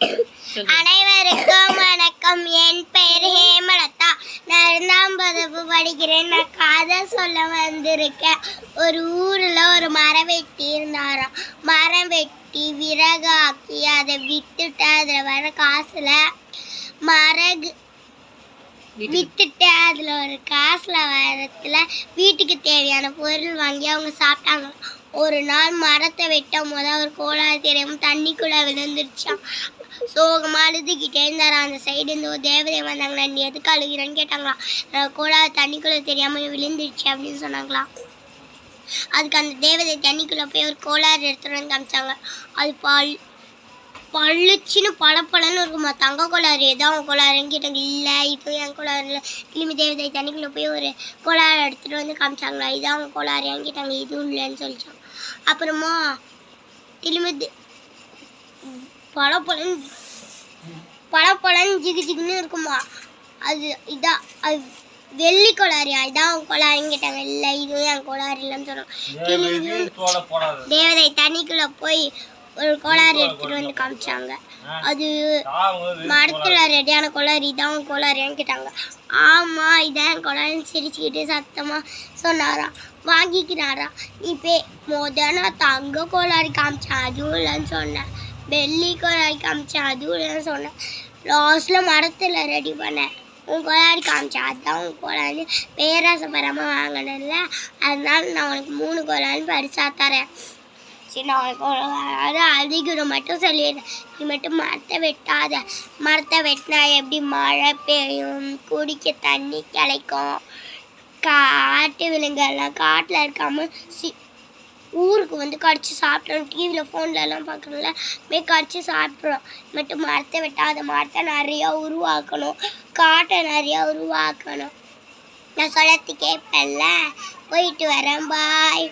அனைவருக்கும் வணக்கம். என் பெயர் ஹேமலதா. நான் 2ஆம் வகுப்பு படிக்கிறேன். நான் கதை சொல்ல வந்திருக்கேன். ஒரு ஊரில் ஒரு மரம் வெட்டி இருந்தாராம். மரம் வெட்டி விறகாக்கி அதை வித்துட்டு அதில் வர காசில் மரகு வித்துட்டு அதில் ஒரு காசில் வரத்துல வீட்டுக்கு தேவையான பொருள் வாங்கி அவங்க சாப்பிட்டாங்க. ஒரு நாள் மரத்தை வெட்டும் போது அவர் கோளாறு தெரியாமல் தண்ணிக்குள்ளே விழுந்துருச்சான். சோகமாக அழுதுகிட்டே இருந்தாராம். அந்த சைடு இருந்து ஒரு தேவதை வந்தாங்களா, நீ எதுக்கு அழுகிறேன்னு கேட்டாங்களாம். கோளாறு தண்ணிக்குள்ளே தெரியாமல் விழுந்துருச்சு அப்படின்னு சொன்னாங்களாம். அதுக்கு அந்த தேவதை தண்ணிக்குள்ளே போய் ஒரு கோளாறு எடுத்துகிட்டு வந்து காமிச்சாங்க. அது பளிச்சுன்னு பளபளன்னு இருக்குமா. தங்க கோளாறு எதாவது கோளாறுன்னு கேட்டாங்க. இல்லை இப்போ என் கோளாறு இல்லை. திரும்பி தேவதை தண்ணிக்குள்ளே போய் ஒரு கோளாறு எடுத்துகிட்டு வந்து காமிச்சாங்களா. இதான் அவங்க கோளாறுன்னு கேட்டாங்க. இதுவும் இல்லைன்னு சொல்லிச்சாங்க. அப்புறமா திரும்பி பளபளன்னு ஜிகு ஜிகுன்னு இருக்குமா. இதான் அது வெள்ளி கோளாறியா, இதான் அவங்க கோளாறுன்னு கேட்டாங்க. இல்லை இதுவும் என் கோளாறு இல்லைன்னு சொன்னாங்க. தேவதை தண்ணிக்குள்ளே போய் ஒரு கோளாறு எடுத்துட்டு வந்து காமிச்சாங்க. அது மரத்துல ரெடியான கோளாறு, இதான் கோளாறுன்னு கேட்டாங்க. ஆமா இதான் கோளாறுன்னு சிரிச்சுக்கிட்டு சத்தமா சொன்னாராம். வாங்கிக்கிறாரா. இப்போ நான் தங்க கோளாறு காமிச்சேன், அதுவும் இல்லைன்னு சொன்னேன். வெள்ளி கோளாறு காமிச்சேன், அதுவும் இல்லைன்னு சொன்னேன். லாஸ்ட்ல மரத்துல ரெடி பண்ணேன், உன் கோளாறு காமிச்சேன், அதுதான் உன் கோளாறு. பேராசைப்படாமல் வாங்கினேன்ல, அதனால நான் உனக்கு 3 கோளாறுன்னு பரிசா தரேன். சரி, நான் அதிகம் மட்டும் சொல்லிடுறேன். நீ மட்டும் மரத்தை வெட்டாத. மரத்தை வெட்டினா எப்படி மழை பெய்யும், குடிக்க தண்ணி கிடைக்கும், காட்டு விலங்கெல்லாம் காட்டில் இருக்காமல் ஊருக்கு வந்து கடிச்சு சாப்பிட்றோம். டிவியில் ஃபோன்லலாம் பார்க்குறோம்ல, கடிச்சு சாப்பிட்றோம். மட்டும் மரத்தை வெட்டாத. மரத்தை நிறையா உருவாக்கணும், காட்டை நிறையா உருவாக்கணும். நான் சொல்லத்து கேட்பேன்ல. போயிட்டு வரேன், பாய்.